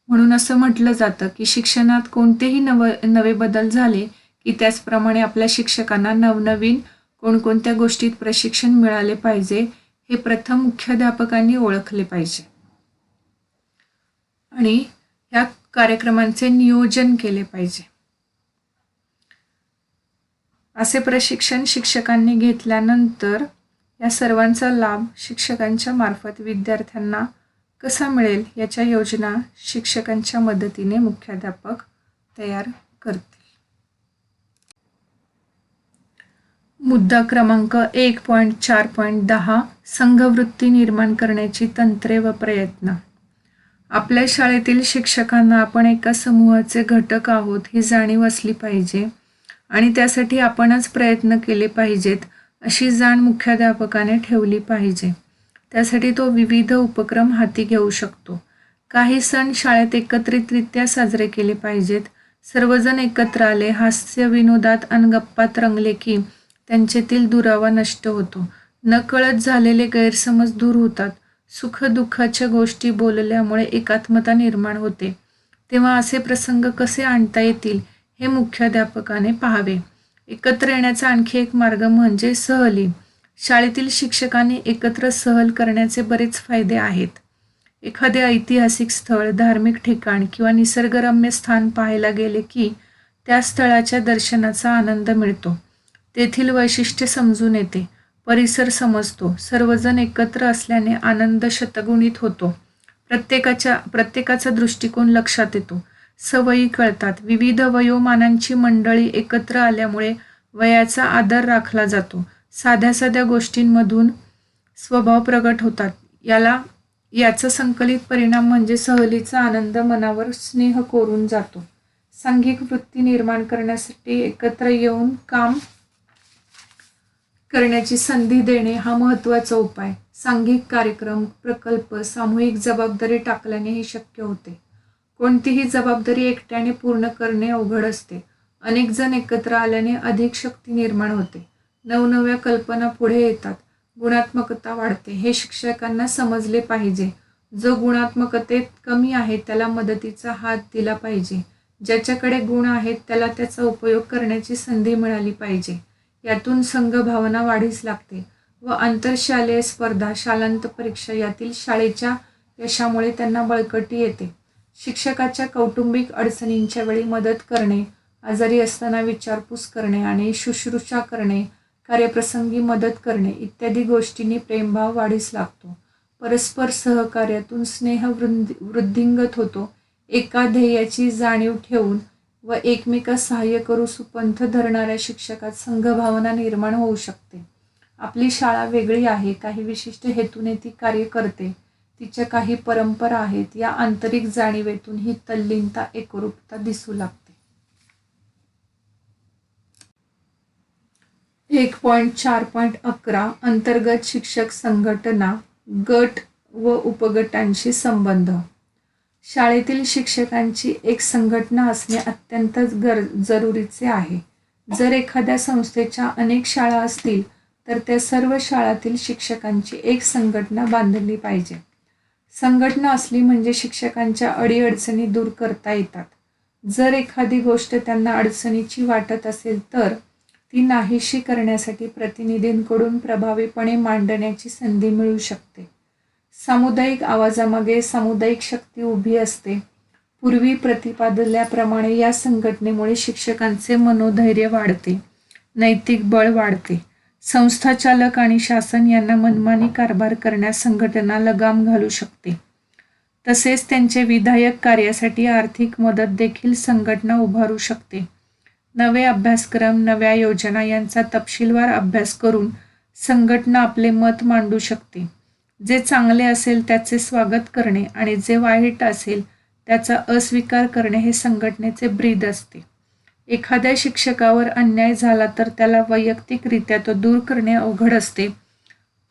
म्हणून असं म्हटलं जातं की शिक्षणात कोणतेही नवे बदल झाले की त्याचप्रमाणे आपल्या शिक्षकांना नवनवीन कोणकोणत्या गोष्टीत प्रशिक्षण मिळाले पाहिजे हे प्रथम मुख्याध्यापकांनी ओळखले पाहिजे आणि ह्या कार्यक्रमांचे नियोजन केले पाहिजे. असे प्रशिक्षण शिक्षकांनी घेतल्यानंतर या सर्वांचा लाभ शिक्षकांच्या मार्फत विद्यार्थ्यांना कसा मिळेल याच्या योजना शिक्षकांच्या मदतीने मुख्याध्यापक तयार करतील. मुद्दा क्रमांक 1.4.10 संघवृत्ती निर्माण करण्याची तंत्रे व प्रयत्न. आपल्या शाळेतील शिक्षकांना आपण एका समूहाचे घटक आहोत ही जाणीव असली पाहिजे आणि त्यासाठी आपणच प्रयत्न केले पाहिजेत अशी जाण मुख्याध्यापकाने ठेवली पाहिजे. त्यासाठी तो विविध उपक्रम हाती घेऊ शकतो. काही सण शाळेत एकत्रितरित्या साजरे केले पाहिजेत. सर्वजण एकत्र आले, हास्य विनोदात अन गप्पात रंगले की त्यांच्यातील दुरावा नष्ट होतो. नकळत झालेले गैरसमज दूर होतात. सुख-दुःखाच्या गोष्टी बोलल्यामुळे एकात्मता निर्माण होते. तेव्हा असे प्रसंग कसे आणता येतील हे मुख्याध्यापकाने पाहावे. एकत्र येण्याचा आणखी एक मार्ग म्हणजे सहली. शाळेतील शिक्षकांनी एकत्र सहल करण्याचे बरेच फायदे आहेत. एखादे ऐतिहासिक स्थळ, धार्मिक ठिकाण किंवा निसर्गरम्य स्थान पाहायला गेले की त्या स्थळाच्या दर्शनाचा आनंद मिळतो. तेथील वैशिष्ट्य समजून येते, परिसर समजतो. सर्वजण एकत्र असल्याने आनंद शतगुणित होतो. प्रत्येकाचा दृष्टिकोन लक्षात येतो. सवयी कळतात. विविध वयोमानांची मंडळी एकत्र आल्यामुळे वयाचा आदर राखला जातो. साध्या साध्या गोष्टींमधून स्वभाव प्रगट होतात. याचा संकलित परिणाम म्हणजे सहलीचा आनंद मनावर स्नेह कोरून जातो. सांघिक वृत्ती निर्माण करण्यासाठी एकत्र येऊन काम करण्याची संधी देणे हा महत्त्वाचा उपाय. सांघिक कार्यक्रम, प्रकल्प, सामूहिक जबाबदारी टाकल्याने हे शक्य होते. कोणतीही जबाबदारी एकट्याने पूर्ण करणे अवघड असते. अनेक जण एकत्र आल्याने अधिक शक्ती निर्माण होते. नवनव्या कल्पना पुढे येतात. गुणात्मकता वाढते. हे शिक्षकांना समजले पाहिजे. जो गुणात्मकतेत कमी आहे त्याला मदतीचा हात दिला पाहिजे. ज्याच्याकडे गुण आहेत त्याला त्याचा उपयोग करण्याची संधी मिळाली पाहिजे. यातून संघभावना वाढीस लागते व आंतरशालेय स्पर्धा, शालांत परीक्षा यातील शाळेच्या यशामुळे त्यांना बळकटी येते. शिक्षकाच्या कौटुंबिक अडचणींच्या वेळी मदत करणे, आजारी असताना विचारपूस करणे आणि शुश्रूषा करणे, कार्यप्रसंगी मदत करणे इत्यादी गोष्टींनी प्रेमभाव वाढीस लागतो. परस्पर सहकार्यातून स्नेह वृद्धिंगत होतो. एका ध्येयाची जाणीव ठेवून व एकमेकास सहाय्य करू सुपंथ धरणाऱ्या शिक्षकात संघभावना निर्माण होऊ शकते. आपली शाळा वेगळी आहे, काही विशिष्ट हेतूने ती कार्य करते, तिच्या काही परंपरा आहेत. या आंतरिक जाणीवेतून ही तल्लीनता, एकरूपता दिसू लागते. 1.4.11 अंतर्गत शिक्षक संघटना, गट व उपगटांशी संबंध. शाळेतील शिक्षकांची एक संघटना असणे अत्यंत जरुरीचे आहे. जर एखाद्या संस्थेच्या अनेक शाळा असतील तर त्या सर्व शाळांतील शिक्षकांची एक संघटना बांधली पाहिजे. संघटना असली म्हणजे शिक्षकांच्या अडीअडचणी दूर करता येतात. जर एखादी गोष्ट त्यांना अडचणीची वाटत असेल तर ती नाहीशी करण्यासाठी प्रतिनिधींकडून प्रभावीपणे मांडण्याची संधी मिळू शकते. सामुदायिक आवाजामागे सामुदायिक शक्ती उभी असते. पूर्वी प्रतिपादल्याप्रमाणे या संघटनेमुळे शिक्षकांचे मनोधैर्य वाढते, नैतिक बळ वाढते. संस्थाचालक आणि शासन यांना मनमानी कारभार करण्यास संघटना लगाम घालू शकते. तसेच त्यांच्या विधायक कार्यासाठी आर्थिक मदत देखील संघटना उभारू शकते. नवे अभ्यासक्रम, नव्या योजना यांचा तपशीलवार अभ्यास करून संघटना आपले मत मांडू शकते. जे चांगले असेल त्याचे स्वागत करणे आणि जे वाईट असेल त्याचा अस्वीकार करणे हे संघटनेचे ब्रीद असते. एखाद्या शिक्षकावर अन्याय झाला तर त्याला वैयक्तिकरित्या तो दूर करणे अवघड असते.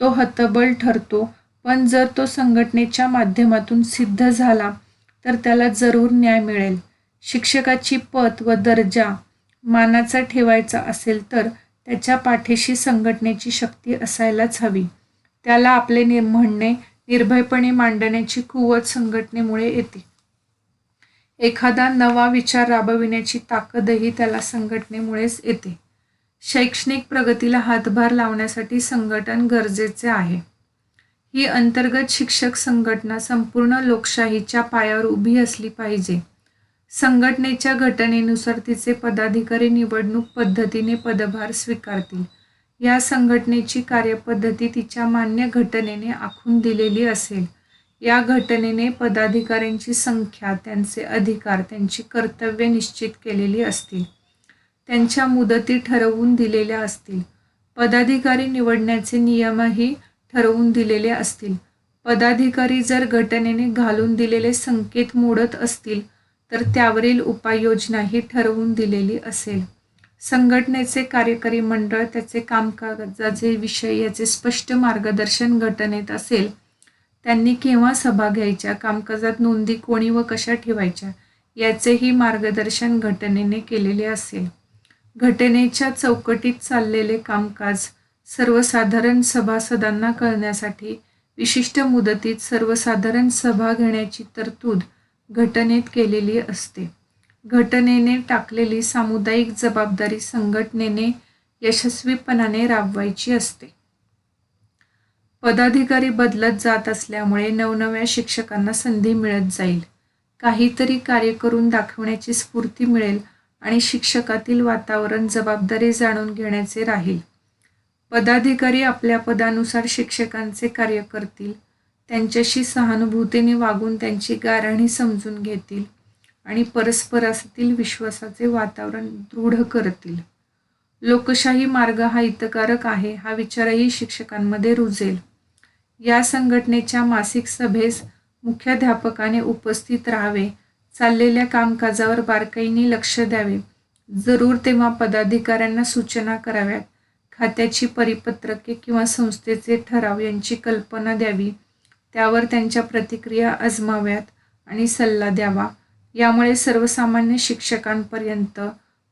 तो हतबल ठरतो. पण जर तो संघटनेच्या माध्यमातून सिद्ध झाला तर त्याला जरूर न्याय मिळेल. शिक्षकाची पत व दर्जा मानाचा ठेवायचा असेल तर त्याच्या पाठीशी संघटनेची शक्ती असायलाच हवी. त्याला आपले म्हणणे निर्भयपणे मांडण्याची कुवत संघटनेमुळे येते. एखादा नवा विचार राबविण्याची ताकदही त्याला संघटनेमुळेच येते. शैक्षणिक प्रगतीला हातभार लावण्यासाठी संघटन गरजेचे आहे. ही अंतर्गत शिक्षक संघटना संपूर्ण लोकशाहीच्या पायावर उभी असली पाहिजे. संघटनेच्या घटनेनुसार तिचे पदाधिकारी निवडणूक पद्धतीने पदभार स्वीकारतील. या संघटनेची कार्यपद्धती तिच्या मान्य घटनेने आखून दिलेली असेल. या घटनेने पदाधिकाऱ्यांची संख्या, त्यांचे अधिकार, त्यांची कर्तव्ये निश्चित केलेली असतील. त्यांच्या मुदती ठरवून दिलेल्या असतील. पदाधिकारी निवडण्याचे नियमही ठरवून दिलेले असतील. पदाधिकारी जर घटनेने घालून दिलेले संकेत मोडत असतील तर त्यावरील उपाययोजनाही ठरवून दिलेली असेल. संघटनेचे कार्यकारी मंडळ त्याचे कामकाजाचे विषय याचे स्पष्ट मार्गदर्शन घटनेत असेल. त्यांनी केव्हा सभा घ्यायच्या, कामकाजात नोंदी कोणी व कशा ठेवायच्या याचेही मार्गदर्शन घटनेने केलेले असेल. घटनेच्या चौकटीत चाललेले कामकाज सर्वसाधारण सभासदांना कळण्यासाठी विशिष्ट मुदतीत सर्वसाधारण सभा घेण्याची तरतूद घटनेत केलेली असते. घटनेने टाकलेली सामुदायिक जबाबदारी संघटनेने यशस्वीपणाने राबवायची असते. पदाधिकारी बदलत जात असल्यामुळे नवनव्या शिक्षकांना संधी मिळत जाईल. काहीतरी कार्य करून दाखवण्याची स्फूर्ती मिळेल आणि शिक्षकातील वातावरण जबाबदारी जाणून घेण्याचे राहील. पदाधिकारी आपल्या पदानुसार शिक्षकांचे कार्य करतील, त्यांच्याशी सहानुभूतीने वागून त्यांची गाऱ्हाणी समजून घेतील आणि परस्परातील विश्वासाचे वातावरण दृढ करतील. लोकशाही मार्ग हा हितकारक आहे हा विचारही शिक्षकांमध्ये रुजेल. या संघटनेच्या मासिक सभेस मुख्याध्यापकाने उपस्थित राहावे, चाललेल्या कामकाजावर बारकाईने लक्ष द्यावे, जरूर तेव्हा पदाधिकाऱ्यांना सूचना कराव्यात, खात्याची परिपत्रके किंवा संस्थेचे ठराव यांची कल्पना द्यावी, त्यावर त्यांच्या प्रतिक्रिया आजमाव्यात आणि सल्ला द्यावा. यामुळे सर्वसामान्य शिक्षकांपर्यंत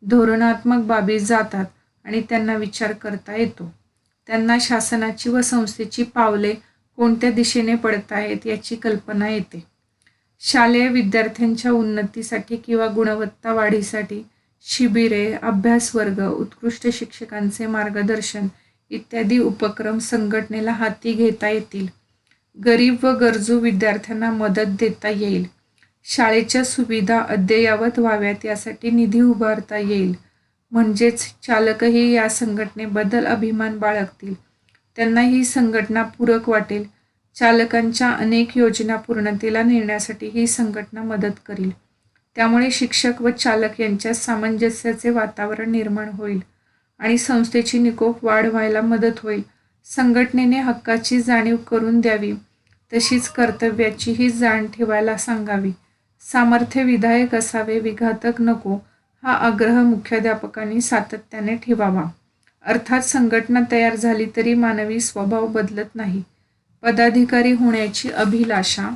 धोरणात्मक बाबी जातात आणि त्यांना विचार करता येतो. त्यांना शासनाची व संस्थेची पावले कोणत्या दिशेने पडतायत याची कल्पना येते. शालेय विद्यार्थ्यांच्या उन्नतीसाठी किंवा गुणवत्ता वाढीसाठी शिबिरे, अभ्यासवर्ग, उत्कृष्ट शिक्षकांचे मार्गदर्शन इत्यादी उपक्रम संघटनेला हाती घेता येतील. गरीब व गरजू विद्यार्थ्यांना मदत देता येईल. शाळेच्या सुविधा अद्ययावत व्हाव्यात यासाठी निधी उभारता येईल. म्हणजेच चालकही या संघटनेबद्दल अभिमान बाळगतील. त्यांना ही संघटना पूरक वाटेल. चालकांच्या अनेक योजना पूर्णतेला नेण्यासाठी ही संघटना मदत करील. त्यामुळे शिक्षक व चालक यांच्यात सामंजस्याचे वातावरण निर्माण होईल आणि संस्थेची निकोप वाढ व्हायला मदत होईल. संघटनेने हक्काची जाणीव करून द्यावी, तशीच कर्तव्याचीही जाण ठेवायला सांगावी. सामर्थ्य विधायक असावे, विघातक नको हा आग्रह मुख्याध्यापकांनी सातत्याने ठेवावा. अर्थात संघटना तयार झाली तरी मानवी स्वभाव बदलत नाही. पदाधिकारी होण्याची अभिलाषा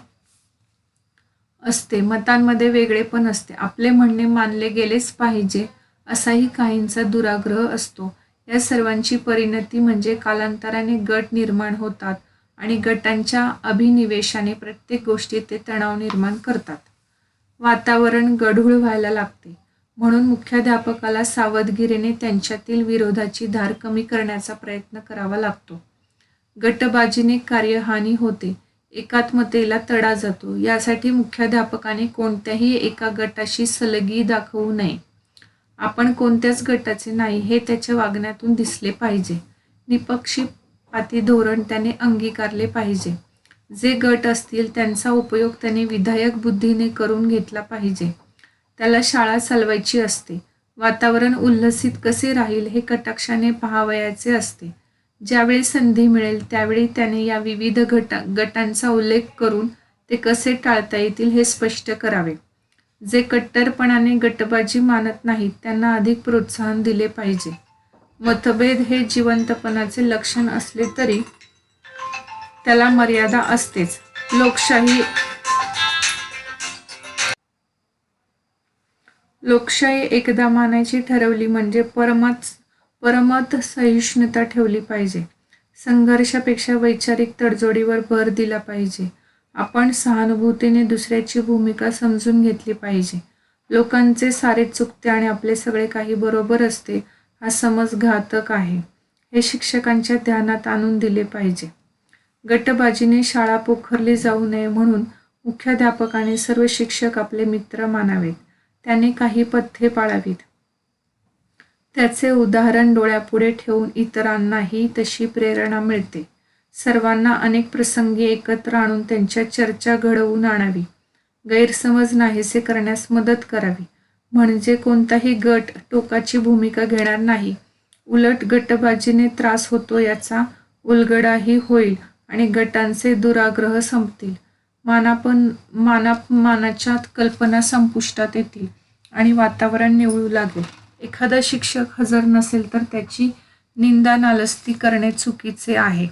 असते, मतांमध्ये वेगळेपण असते, आपले म्हणणे मानले गेलेच पाहिजे असाही काहींचा दुराग्रह असतो. या सर्वांची परिणती म्हणजे कालांतराने गट निर्माण होतात आणि गटांच्या अभिनिवेशाने प्रत्येक गोष्टीत ते तणाव निर्माण करतात. वातावरण गढूळ व्हायला लागते. म्हणून मुख्याध्यापकाला सावधगिरीने त्यांच्यातील विरोधाची धार कमी करण्याचा प्रयत्न करावा लागतो. गटबाजीने कार्यहानी होते, एकात्मतेला तडा जातो. यासाठी मुख्याध्यापकाने कोणत्याही एका गटाशी सलगी दाखवू नये. आपण कोणत्याच गटाचे नाही हे त्याच्या वागण्यातून दिसले पाहिजे. निपक्षपाती धोरण त्याने अंगीकारले पाहिजे. जे गट असतील त्यांचा उपयोग त्याने विधायक बुद्धीने करून घेतला पाहिजे. त्याला शाळा चालवायची असते. वातावरण उल्हसित कसे राहील हे कटाक्षाने पाहावयाचे असते. ज्यावेळी संधी मिळेल त्यावेळी त्याने या विविध गटांचा उल्लेख करून ते कसे टाळता येतील हे स्पष्ट करावे. जे कट्टरपणाने गटबाजी मानत नाहीत त्यांना अधिक प्रोत्साहन दिले पाहिजे. मतभेद हे जिवंतपणाचे लक्षण असले तरी त्याला मर्यादा असतेच. लोकशाही एकदा मानायची ठरवली म्हणजे परमत सहिष्णुता ठेवली पाहिजे. संघर्षापेक्षा वैचारिक तडजोडीवर भर दिला पाहिजे. आपण सहानुभूतीने दुसऱ्याची भूमिका समजून घेतली पाहिजे. लोकांचे सारे चुकते आणि आपले सगळे काही बरोबर असते हा समज घातक आहे हे शिक्षकांच्या ध्यानात आणून दिले पाहिजे. गटबाजीने शाळा पोखरली जाऊ नये म्हणून मुख्याध्यापकाने सर्व शिक्षक आपले मित्र मानावेत. त्याने काही पथ्ये पाळावीत. त्याचे उदाहरण डोळ्यापुढे ठेवून इतरांनाही तशी प्रेरणा मिळते. सर्वांना अनेक प्रसंगी एकत्र आणून त्यांच्या चर्चा घडवून आणावी. गैरसमज नाहीसे करण्यास मदत करावी. म्हणजे कोणताही गट टोकाची भूमिका घेणार नाही उलट गटबाजीने त्रास होतो याचा उलगडाही होईल आणि गटांचे दुराग्रह संपतील. मानापमानाच्या कल्पना संपुष्टात येतील आणि वातावरण निवळू लागेल. एखादा शिक्षक हजर नसेल तर त्याची निंदा नालस्ती करणे चुकीचे आहे.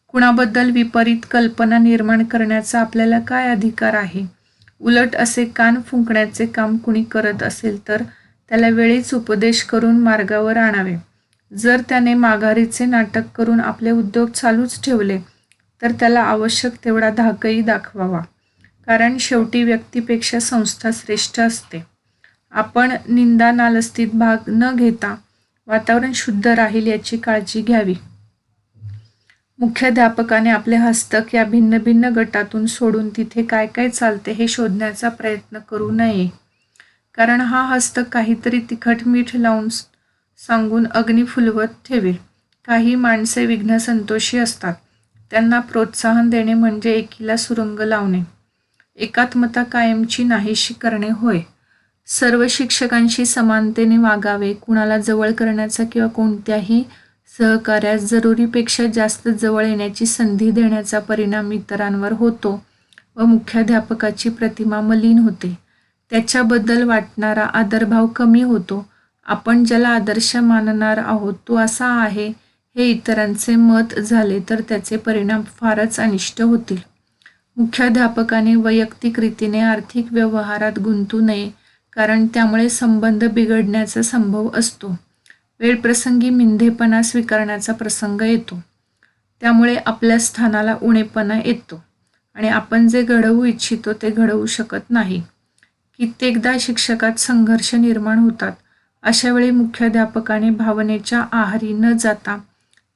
कुणाबद्दल विपरीत कल्पना निर्माण करण्याचा आपल्याला काय अधिकार आहे? उलट असे कान फुंकण्याचे काम कुणी करत असेल तर त्याला वेळीच उपदेश करून मार्गावर आणावे. जर त्याने माघारीचे नाटक करून आपले उद्योग चालूच ठेवले तर त्याला आवश्यक तेवढा धाकही दाखवावा. कारण शेवटी व्यक्तीपेक्षा संस्था श्रेष्ठ असते. आपण निंदा नालस्तीत भाग न घेता वातावरण शुद्ध राहील याची काळजी घ्यावी. मुख्याध्यापकाने आपले हस्तक या भिन्न भिन्न गटातून सोडून तिथे काय काय चालते हे शोधण्याचा प्रयत्न करू नये. कारण हा हस्तक काहीतरी तिखट मीठ लावून सांगून अग्नी फुलवत ठेवेल. काही माणसे विघ्नसंतोषी असतात. त्यांना प्रोत्साहन देणे म्हणजे एकीला सुरुंग लावणे. एकात्मता कायमची नाहीशी करणे होय. सर्व शिक्षकांशी समानतेने वागावे. कुणाला जवळ करण्याचा किंवा कोणत्याही सहकार्यास जरुरीपेक्षा जास्त जवळ येण्याची संधी देण्याचा परिणाम इतरांवर होतो व मुख्याध्यापकाची प्रतिमा मलिन होते. त्याच्याबद्दल वाटणारा आदरभाव कमी होतो. आपण ज्याला आदर्श मानणार आहोत तो असा आहे हे इतरांचे मत झाले तर त्याचे परिणाम फारच अनिष्ट होतील. मुख्याध्यापकाने वैयक्तिक रीतीने आर्थिक व्यवहारात गुंतू नये, कारण त्यामुळे संबंध बिघडण्याचा संभव असतो. वेळप्रसंगी मिंधेपणा स्वीकारण्याचा प्रसंग येतो. त्यामुळे आपल्या स्थानाला उणेपणा येतो आणि आपण जे घडवू इच्छितो ते घडवू शकत नाही. कित्येकदा शिक्षकात संघर्ष निर्माण होतात. अशा वेळी मुख्याध्यापकाने भावनेच्या आहारी न जाता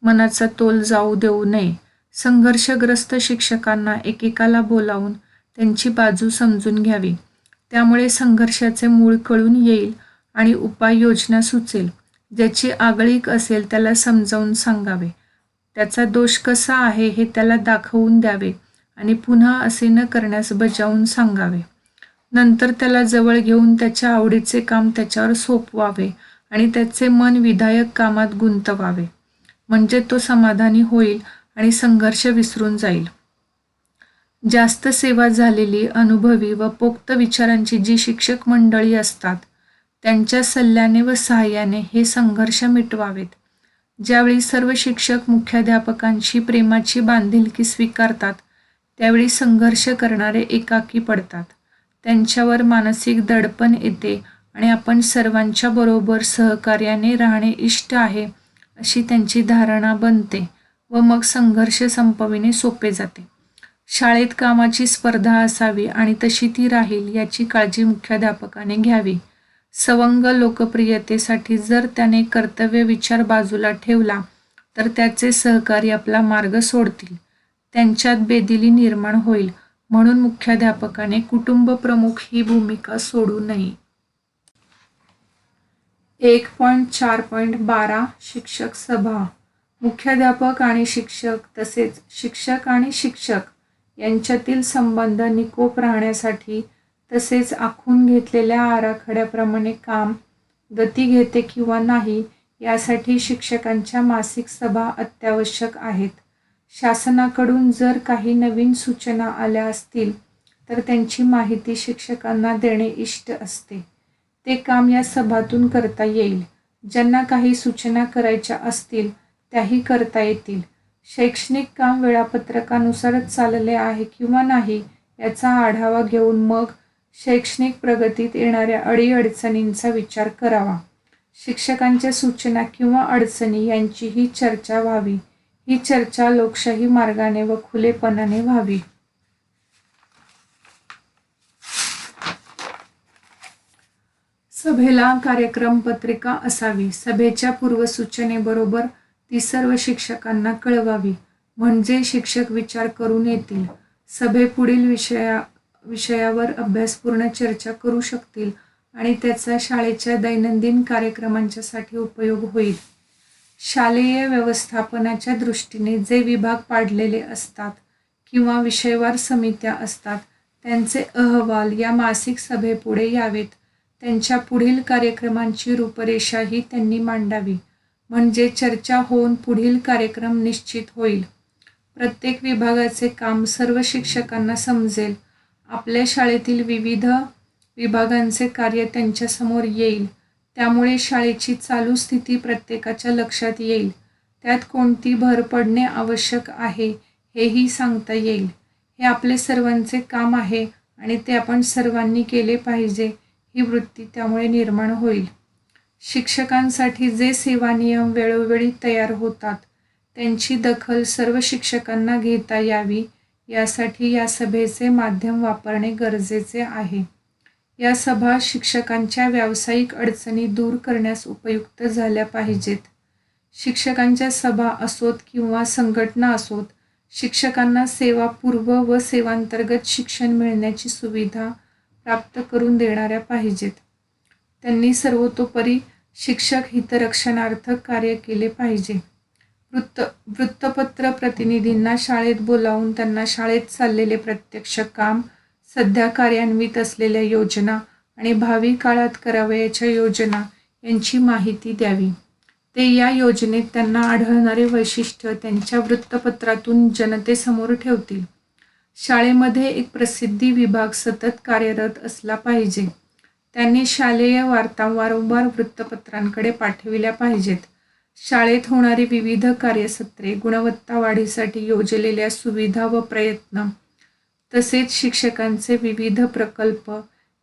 मनाचा तोल जाऊ देऊ नये. संघर्षग्रस्त शिक्षकांना एकेकाला बोलावून त्यांची बाजू समजून घ्यावी. त्यामुळे संघर्षाचे मूळ कळून येईल आणि उपाययोजना सुचेल. ज्याची आगळीक असेल त्याला समजावून सांगावे. त्याचा दोष कसा आहे हे त्याला दाखवून द्यावे आणि पुन्हा असे न करण्यास बजावून सांगावे. नंतर त्याला जवळ घेऊन त्याच्या आवडीचे काम त्याच्यावर सोपवावे आणि त्याचे मन विधायक कामात गुंतवावे. म्हणजे तो समाधानी होईल आणि संघर्ष विसरून जाईल. जास्त सेवा झालेली, अनुभवी व पोक्त विचारांची जी शिक्षक मंडळी असतात त्यांच्या सल्ल्याने व सहाय्याने हे संघर्ष मिटवावेत. ज्यावेळी सर्व शिक्षक मुख्याध्यापकांशी प्रेमाची बांधिलकी स्वीकारतात त्यावेळी संघर्ष करणारे एकाकी पडतात. त्यांच्यावर मानसिक दडपण येते आणि आपण सर्वांच्या बरोबर सहकार्याने राहणे इष्ट आहे अशी त्यांची धारणा बनते व मग संघर्ष संपविणे सोपे जाते. शाळेत कामाची स्पर्धा असावी आणि तशी ती राहील याची काळजी मुख्याध्यापकाने घ्यावी. सवंग लोकप्रियतेसाठी जर त्याने कर्तव्य विचार बाजूला ठेवला तर त्याचे सहकारी आपला मार्ग सोडतील. त्यांच्यात बेदिली निर्माण होईल. म्हणून मुख्याध्यापकाने कुटुंब प्रमुख ही भूमिका सोडू नये. 1.4.12 शिक्षक सभा. मुख्याध्यापक आणि शिक्षक तसेच शिक्षक आणि शिक्षक यांच्यातील संबंध निकोप राहण्यासाठी तसेच आखून घेतलेल्या आराखड्याप्रमाणे काम गती घेते किंवा नाही यासाठी शिक्षकांच्या मासिक सभा अत्यावश्यक आहेत. शासनाकडून जर काही नवीन सूचना आल्या असतील तर त्यांची माहिती शिक्षकांना देणे इष्ट असते. ते काम या सभातून करता येईल. ज्यांना काही सूचना करायच्या असतील त्याही करता येतील. शैक्षणिक काम वेळापत्रकानुसारच चालले आहे किंवा नाही याचा आढावा घेऊन मग शैक्षणिक प्रगतीत येणाऱ्या अडीअडचणींचा विचार करावा. शिक्षकांच्या सूचना किंवा अडचणी यांचीही चर्चा व्हावी. ही चर्चा लोकशाही मार्गाने व खुलेपणाने व्हावी. सभेला कार्यक्रम पत्रिका असावी. सभेच्या पूर्वसूचनेबरोबर ती सर्व शिक्षकांना कळवावी. म्हणजे शिक्षक विचार करून येतील. सभेपुढील विषयावर अभ्यासपूर्ण चर्चा करू शकतील आणि त्याचा शाळेच्या दैनंदिन कार्यक्रमांच्यासाठी उपयोग होईल. शालेय व्यवस्थापनाच्या दृष्टीने जे विभाग पाडलेले असतात किंवा विषयवार समित्या असतात त्यांचे अहवाल या मासिक सभेपुढे यावेत. त्यांच्या पुढील कार्यक्रमांची रूपरेषाही त्यांनी मांडावी. म्हणजे चर्चा होऊन पुढील कार्यक्रम निश्चित होईल. प्रत्येक विभागाचे काम सर्व शिक्षकांना समजेल. आपल्या शाळेतील विविध विभागांचे कार्य त्यांच्यासमोर येईल. त्यामुळे शाळेची चालू स्थिती प्रत्येकाच्या लक्षात येईल. त्यात कोणती भर पडणे आवश्यक आहे हेही सांगता येईल. हे आपले सर्वांचे काम आहे आणि ते आपण सर्वांनी केले पाहिजे ही वृत्ती त्यामुळे निर्माण होईल. शिक्षकांसाठी जे सेवा नियम वेळोवेळी तयार होतात त्यांची दखल सर्व शिक्षकांना घेता यावी यासाठी या सभेचे माध्यम वापरणे गरजेचे आहे. या सभा शिक्षकांच्या व्यावसायिक अडचणी दूर करण्यास उपयुक्त झाल्या पाहिजेत. शिक्षकांच्या सभा असोत किंवा संघटना असोत, शिक्षकांना सेवापूर्व व सेवांतर्गत शिक्षण मिळण्याची सुविधा प्राप्त करून देणाऱ्या पाहिजेत. त्यांनी सर्वतोपरी शिक्षक हितरक्षणार्थ कार्य केले पाहिजे. वृत्तपत्र प्रतिनिधींना शाळेत बोलावून त्यांना शाळेत चाललेले प्रत्यक्ष काम, सध्या कार्यान्वित असलेल्या योजना आणि भावी काळात करावयाच्या योजना यांची माहिती द्यावी. ते या योजनेत त्यांना आढळणारे वैशिष्ट्य त्यांच्या वृत्तपत्रातून जनतेसमोर ठेवतील. शाळेमध्ये एक प्रसिद्धी विभाग सतत कार्यरत असला पाहिजे. त्यांनी शालेय वार्ता वारंवार वृत्तपत्रांकडे पाठविल्या पाहिजेत. शाळेत होणारी विविध कार्यसत्रे, गुणवत्ता वाढीसाठी योजलेल्या सुविधा व प्रयत्न, तसेच शिक्षकांचे विविध प्रकल्प,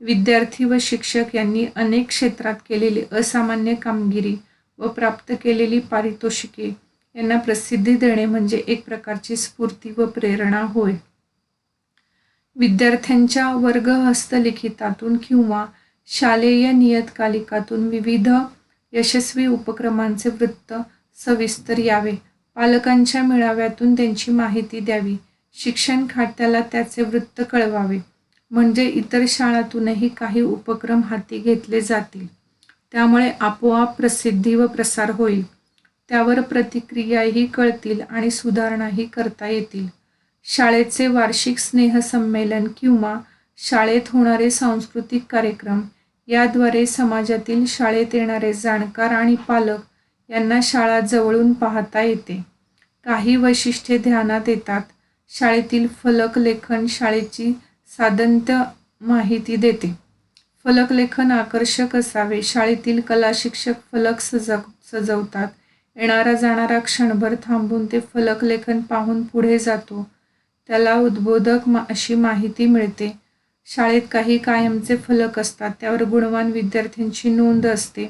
विद्यार्थी व शिक्षक यांनी अनेक क्षेत्रात केलेली असामान्य कामगिरी व प्राप्त केलेली पारितोषिके यांना प्रसिद्धी देणे म्हणजे एक प्रकारची स्फूर्ती व प्रेरणा होय. विद्यार्थ्यांच्या वर्ग हस्तलिखितातून किंवा शालेय नियतकालिकातून विविध यशस्वी उपक्रमांचे वृत्त सविस्तर यावे. पालकांच्या मेळाव्यातून त्यांची माहिती द्यावी. शिक्षण खात्याला त्याचे वृत्त कळवावे. म्हणजे इतर शाळांतूनही काही उपक्रम हाती घेतले जातील. त्यामुळे आपोआप प्रसिद्धी व प्रसार होईल. त्यावर प्रतिक्रियाही कळतील आणि सुधारणाही करता येतील. शाळेचे वार्षिक स्नेहसंमेलन किंवा शाळेत होणारे सांस्कृतिक कार्यक्रम याद्वारे समाजातील शाळेत येणारे जाणकार आणि पालक यांना शाळा जवळून पाहता येते. काही वैशिष्ट्ये ध्यानात येतात. शाळेतील फलकलेखन शाळेची सातत्य माहिती देते. फलकलेखन आकर्षक असावे. शाळेतील कला शिक्षक फलक सजवतात. येणारा जाणारा क्षणभर थांबून ते फलकलेखन पाहून पुढे जातो. त्याला उद्बोधक अशी माहिती मिळते. शाळेत काही कायमचे फलक असतात. त्यावर गुणवान विद्यार्थ्यांची नोंद असते.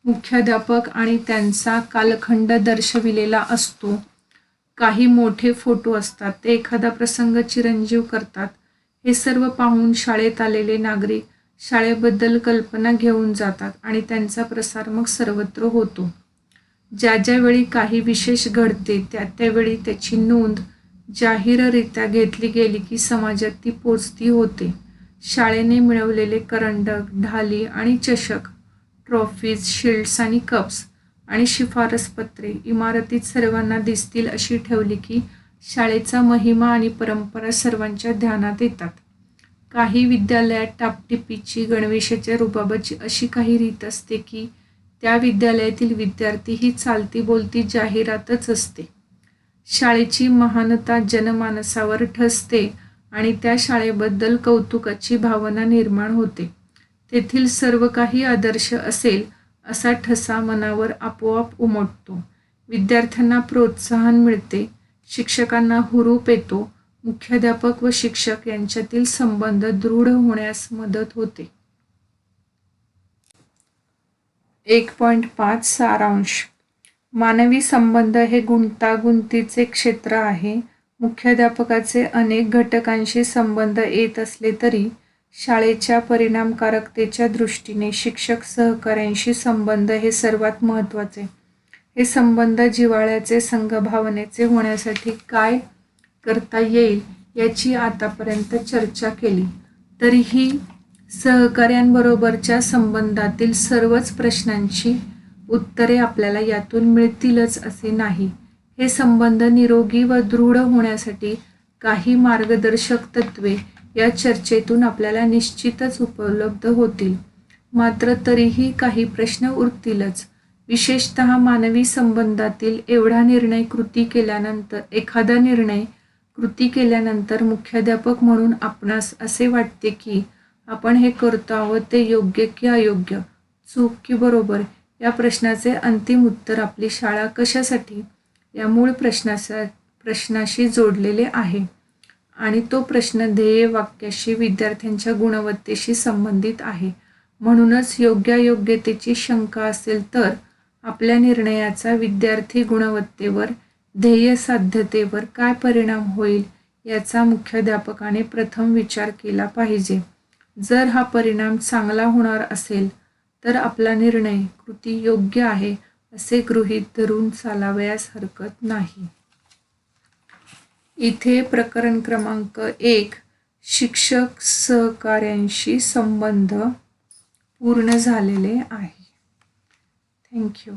मुख्याध्यापक आणि त्यांचा कालखंड दर्शविलेला असतो. काही मोठे फोटो असतात. ते एखादा प्रसंग चिरंजीव करतात. हे सर्व पाहून शाळेत आलेले नागरिक शाळेबद्दल कल्पना घेऊन जातात आणि त्यांचा प्रसार मग सर्वत्र होतो. ज्या ज्या वेळी काही विशेष घडते त्या त्यावेळी त्याची नोंद जाहीररित्या घेतली गेली की समाजात ती पोचती होते. शाळेने मिळवलेले करंडक, ढाली आणि चषक, ट्रॉफीज, शील्ड्स आणि कप्स आणि शिफारसपत्रे इमारतीत सर्वांना दिसतील अशी ठेवली की शाळेचा महिमा आणि परंपरा सर्वांच्या ध्यानात येतात. काही विद्यालयात टापटिपीची, गणवेशाच्या रुबाबाची अशी काही रीत असते की त्या विद्यालयातील विद्यार्थी ही चालती बोलती जाहिरातच असते. शाळेची महानता जनमानसावर ठसते आणि त्या शाळेबद्दल कौतुकाची भावना निर्माण होते. तेथील सर्व काही आदर्श असेल असा ठसा मनावर आपोआप उमटतो. विद्यार्थ्यांना प्रोत्साहन मिळते. शिक्षकांना हुरूप येतो. मुख्याध्यापक व शिक्षक यांच्यातील संबंध दृढ होण्यास मदत होते. 1.5 सारांश. मानवी संबंध हे गुंतागुंतीचे क्षेत्र आहे. मुख्याध्यापकाचे अनेक घटकांशी संबंध येत असले तरी शाळेच्या परिणामकारकतेच्या दृष्टीने शिक्षक सहकाऱ्यांशी संबंध हे सर्वात महत्त्वाचे. हे संबंध जिव्हाळ्याचे, संघभावनेचे होण्यासाठी काय करता येईल याची आतापर्यंत चर्चा केली. तरीही सहकाऱ्यांबरोबरच्या संबंधातील सर्वच प्रश्नांची उत्तरे आपल्याला यातून मिळतीलच असे नाही. हे संबंध निरोगी व दृढ होण्यासाठी काही मार्गदर्शक तत्त्वे या चर्चेतून आपल्याला निश्चितच उपलब्ध होतील. मात्र तरीही काही प्रश्न उरतीलच. विशेषतः मानवी संबंधातील एखादा निर्णय कृती केल्यानंतर मुख्याध्यापक म्हणून आपणास असे वाटते की आपण हे करतो आहोत ते योग्य की अयोग्य, चूक की बरोबर, या प्रश्नाचे अंतिम उत्तर आपली शाळा कशासाठी या मूळ प्रश्नाशी जोडलेले आहे आणि तो प्रश्न ध्येय वाक्याशी, विद्यार्थ्यांच्या गुणवत्तेशी संबंधित आहे. म्हणूनच योग्यायोग्यतेची शंका असेल तर आपल्या निर्णयाचा विद्यार्थी गुणवत्तेवर, ध्येय साध्यतेवर काय परिणाम होईल याचा मुख्याध्यापकाने प्रथम विचार केला पाहिजे. जर हा परिणाम चांगला होणार असेल तर आपला निर्णय, कृती योग्य आहे असे गृहीत धरून चालावयास हरकत नाही. इथे प्रकरण क्रमांक 1 शिक्षक सहकार्यांशी संबंध पूर्ण झालेले आहे. थँक्यू.